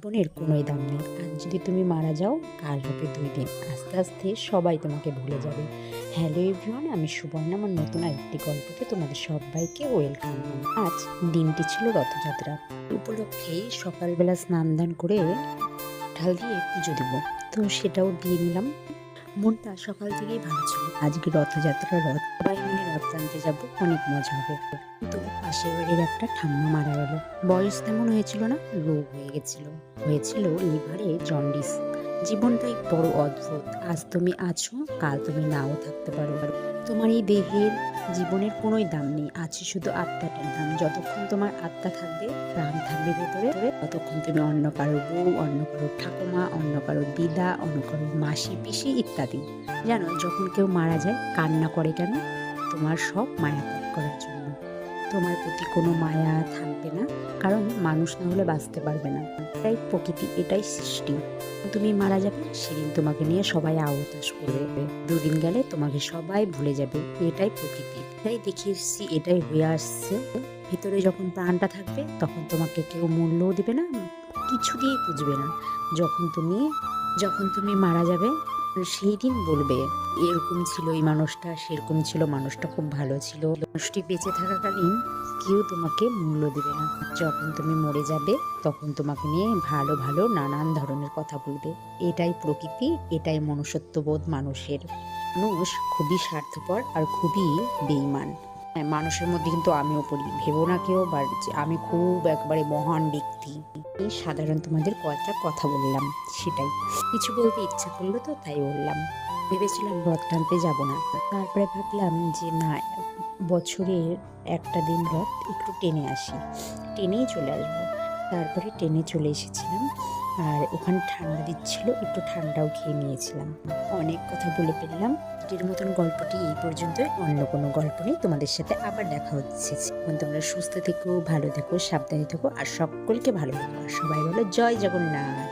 জীবনের কোনোই দাম নেই। আজ যদি তুমি মারা যাও, কাল হবে 2 দিন। আস্তে আস্তে সবাই তোমাকে ভুলে যাবে। হ্যালো এভরিওয়ান, আমি সুবর্ণা। আমার নতুন আরেকটি গল্পতে তোমাদের সবাইকে ওয়েলকাম। আজ দিনটি ছিল রথযাত্রা। উপলক্ষে সকালবেলা স্নান দান করে ঢাল দিয়ে পুজো দিব, তো সেটাও দিয়ে নিলাম। মনটা সকাল থেকেই ভালো ছিল। আজকে রথযাত্রা, সবাই মিলে রথ টানতে যাবো, অনেক মজা হবে। কিন্তু পাশের বাড়ির একটা ঠাম্মা মারা গেল। বয়স তেমন হয়েছিল না, রোগ হয়েছিল লিভারে জন্ডিস। জীবনটাই বড় অদ্ভুত। আজ তুমি আছো, কাল তুমি নাও থাকতে পারো। তোমার এই দেহের জীবনের কোনোই দাম নেই, আছে শুধু আত্মাটার দাম। যতক্ষণ তোমার আত্মা থাকবে, প্রাণ থাকবে ভেতরে, ততক্ষণ তুমি অন্য কারো বউ, অন্য কারো ঠাকুমা, অন্য কারো দিদা, অন্য কারো মাসি, পিসি ইত্যাদি। জানো, যখন কেউ মারা যায় কান্না করে কেন? তোমার সব মায়া ত্যাগ করার জন্য। তোমার প্রতি কোনো মায়া থাকবে না, কারণ মানুষ না হলে বাঁচতে পারবে না। এটাই প্রকৃতি, এটাই সৃষ্টি। তুমি মারা যাবে, সেদিন তোমাকে নিয়ে সবাই আওতাস করবে। 2 দিন গেলে তোমাকে সবাই ভুলে যাবে। এটাই প্রকৃতি, এটাই দেখিয়ে এসেছি, এটাই হয়ে আসছে। ভিতরে যখন প্রাণটা থাকবে, তখন তোমাকে কেউ মূল্যও দিবে না, কিছু দিয়ে বুঝবে না। যখন তুমি মারা যাবে, সেই দিন বলবে এরকম ছিল এই মানুষটা, সেরকম ছিল মানুষটা, খুব ভালো ছিল। মানুষটি বেঁচে থাকাকালীন কেউ তোমাকে মূল্য দেবে না। যখন তুমি মরে যাবে, তখন তোমাকে নিয়ে ভালো ভালো নানান ধরনের কথা বলবে। এটাই প্রকৃতি, এটাই মনুষ্যত্ববোধ মানুষের। মানুষ খুবই স্বার্থপর আর খুবই বেঈমান। হ্যাঁ, মানুষের মধ্যে কিন্তু আমিও পড়ি। ভেবো না কেউ যে আমি খুব একবারে মহান ব্যক্তি। এই সাধারণ তোমাদের কয়েকটা কথা বললাম, সেটাই। কিছু বলতে ইচ্ছা করলো তো তাই বললাম। ভেবেছিলাম রথ টানতে যাবো না, তারপরে ভাবলাম যে না, বছরের একটা দিন রথ একটু টেনে আসি, টেনেই চলে আসবো। তারপরে ট্রেনে চলে এসেছিলাম, আর ওখানে ঠান্ডা দিচ্ছিল, একটু ঠান্ডাও খেয়ে নিয়েছিলাম। অনেক কথা বলে ফেললাম। এর মতন গল্পটি এই পর্যন্ত। অন্য কোনো গল্প নেই, তোমাদের সাথে আবার দেখা হচ্ছে। তোমরা সুস্থ থেকো, ভালো থেকো, সাবধানে থেকো, আর সকলকে ভালো থেকো। আর সবাই বলো জয় জগন্নাথ।